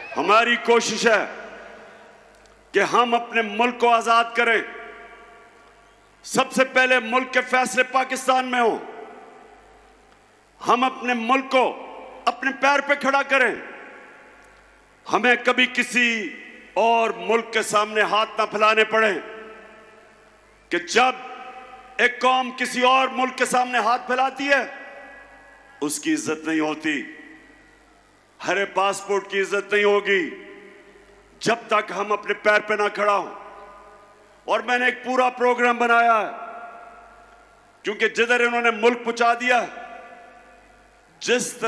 हमारी कोशिश है कि हम अपने मुल्क को आजाद करें। सबसे पहले मुल्क के फैसले पाकिस्तान में हो। हम अपने मुल्क को अपने पैर पे खड़ा करें। हमें कभी किसी और मुल्क के सामने हाथ ना फैलाने पड़े कि जब एक कौम किसी और मुल्क के सामने हाथ फैलाती है उसकी इज्जत नहीं होती। हरे पासपोर्ट की इज्जत नहीं होगी जब तक हम अपने पैर पे ना खड़ा हो। और मैंने एक पूरा प्रोग्राम बनाया है, क्योंकि जिधर इन्होंने मुल्क पहुंचा दिया, जिस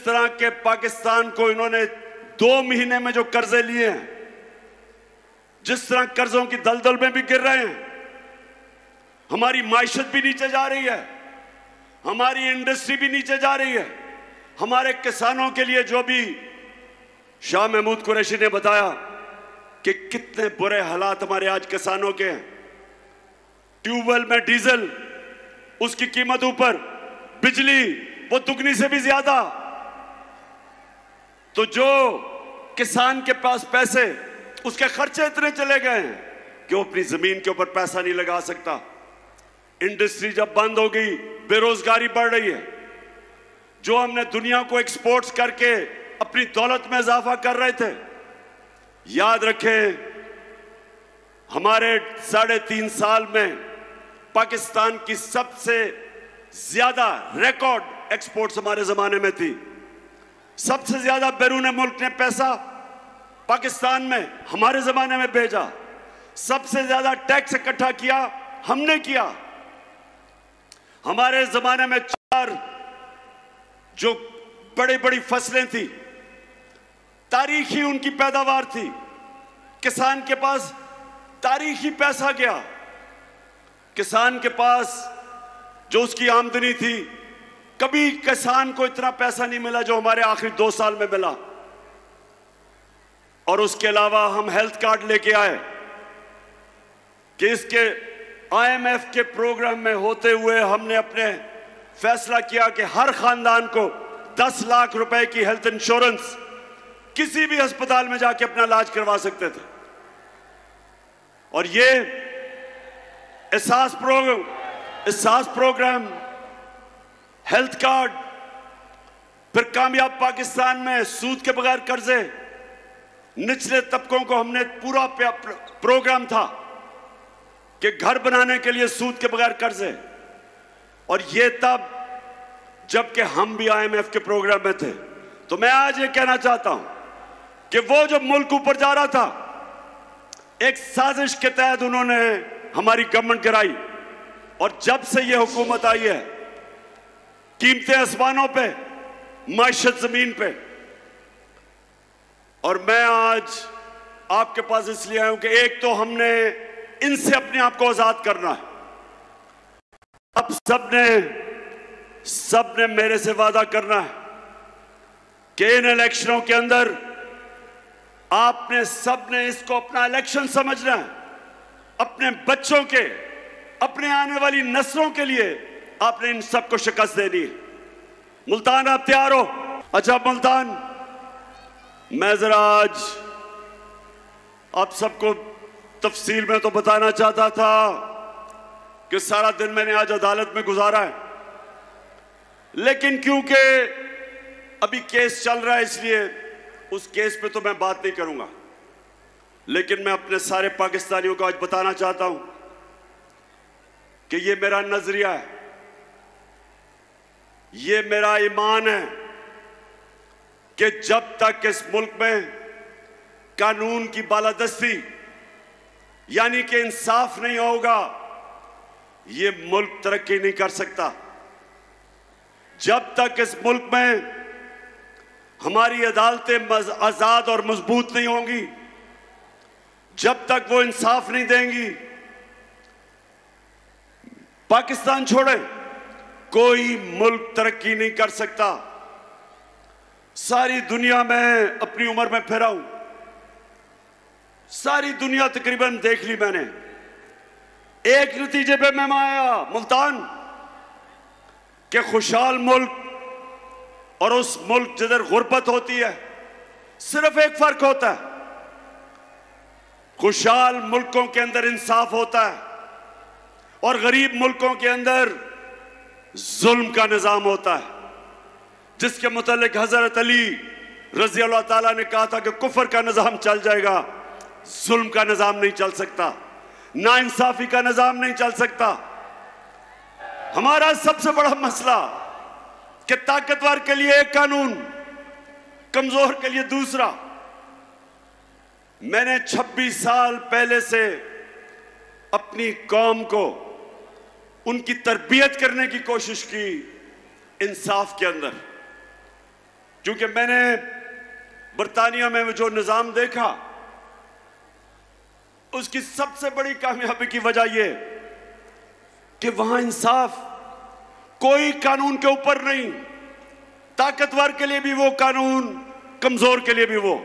तरह के पाकिस्तान को इन्होंने 2 महीने में जो कर्जे लिए हैं, जिस तरह कर्जों की दलदल में भी गिर रहे हैं, हमारी माइशत भी नीचे जा रही है, हमारी इंडस्ट्री भी नीचे जा रही है। हमारे किसानों के लिए जो भी शाह महमूद कुरैशी ने बताया कि कितने बुरे हालात हमारे आज किसानों के हैं। ट्यूबवेल में डीजल, उसकी कीमत ऊपर, बिजली वो दुगनी से भी ज्यादा। तो जो किसान के पास पैसे, उसके खर्चे इतने चले गए हैं कि वो अपनी जमीन के ऊपर पैसा नहीं लगा सकता। इंडस्ट्री जब बंद हो गई, बेरोजगारी बढ़ रही है। जो हमने दुनिया को एक्सपोर्ट्स करके अपनी दौलत में इजाफा कर रहे थे, याद रखें हमारे 3.5 साल में पाकिस्तान की सबसे ज्यादा रिकॉर्ड एक्सपोर्ट्स हमारे जमाने में थी। सबसे ज्यादा बैरून मुल्क ने पैसा पाकिस्तान में हमारे जमाने में भेजा। सबसे ज्यादा टैक्स इकट्ठा किया हमने किया। हमारे जमाने में 4 जो बड़ी बड़ी फसलें थी, तारीखी उनकी पैदावार थी। किसान के पास तारीखी पैसा गया। किसान के पास जो उसकी आमदनी थी, कभी किसान को इतना पैसा नहीं मिला जो हमारे आखिरी 2 साल में मिला। और उसके अलावा हम हेल्थ कार्ड लेके आए कि इसके IMF के प्रोग्राम में होते हुए हमने अपने फैसला किया कि हर खानदान को 10 लाख रुपए की हेल्थ इंश्योरेंस किसी भी अस्पताल में जाके अपना इलाज करवा सकते थे। और ये एहसास प्रोग्राम, हेल्थ कार्ड, फिर कामयाब पाकिस्तान में सूद के बगैर कर्जे, निचले तबकों को हमने पूरा प्रोग्राम था कि घर बनाने के लिए सूद के बगैर कर्जे। और ये तब जबकि हम भी IMF के प्रोग्राम में थे। तो मैं आज ये कहना चाहता हूं कि वो जो मुल्क ऊपर जा रहा था, एक साजिश के तहत उन्होंने हमारी गवर्नमेंट गिराई। और जब से ये हुकूमत आई है, कीमतें आसमानों पे, माइशत जमीन पे। और मैं आज आपके पास इसलिए आया हूं कि एक तो हमने इनसे अपने आप को आजाद करना है। अब सबने मेरे से वादा करना है कि इन इलेक्शनों के अंदर आपने सबने इसको अपना इलेक्शन समझना है। अपने बच्चों के, अपने आने वाली नस्लों के लिए आपने इन सबको शिकस्त देनी है। मुल्तान, आप तैयार हो? अच्छा मुल्तान, मैं जरा आज आप सबको तफसील में तो बताना चाहता था कि सारा दिन मैंने आज अदालत में गुजारा है, लेकिन क्योंकि अभी केस चल रहा है इसलिए उस केस पे तो मैं बात नहीं करूंगा। लेकिन मैं अपने सारे पाकिस्तानियों को आज बताना चाहता हूं कि ये मेरा नजरिया है, ये मेरा ईमान है कि जब तक इस मुल्क में कानून की बालादस्ती यानी कि इंसाफ नहीं होगा, ये मुल्क तरक्की नहीं कर सकता। जब तक इस मुल्क में हमारी अदालतें आजाद और मजबूत नहीं होंगी, जब तक वो इंसाफ नहीं देंगी, पाकिस्तान छोड़े कोई मुल्क तरक्की नहीं कर सकता। सारी दुनिया में अपनी उम्र में फिरा हूं, सारी दुनिया तकरीबन देख ली मैंने। एक नतीजे पे मैं आया मुल्तान के खुशहाल मुल्क और उस मुल्क जिधर गुर्बत होती है, सिर्फ एक फर्क होता है, खुशहाल मुल्कों के अंदर इंसाफ होता है और गरीब मुल्कों के अंदर जुल्म का निजाम होता है, जिसके मुतालिक हजरत अली रजी अल्लाह ताला ने कहा था कि कुफर का निजाम चल जाएगा, जुल्म का निजाम नहीं चल सकता, नाइंसाफी का निजाम नहीं चल सकता। हमारा सबसे बड़ा मसला कि ताकतवर के लिए एक कानून, कमजोर के लिए दूसरा। मैंने 26 साल पहले से अपनी कौम को उनकी तरबियत करने की कोशिश की इंसाफ के अंदर, क्योंकि मैंने बरतानिया में जो निजाम देखा, उसकी सबसे बड़ी कामयाबी की वजह यह कि वहां इंसाफ कोई कानून के ऊपर नहीं, ताकतवर के लिए भी वो कानून, कमजोर के लिए भी वो।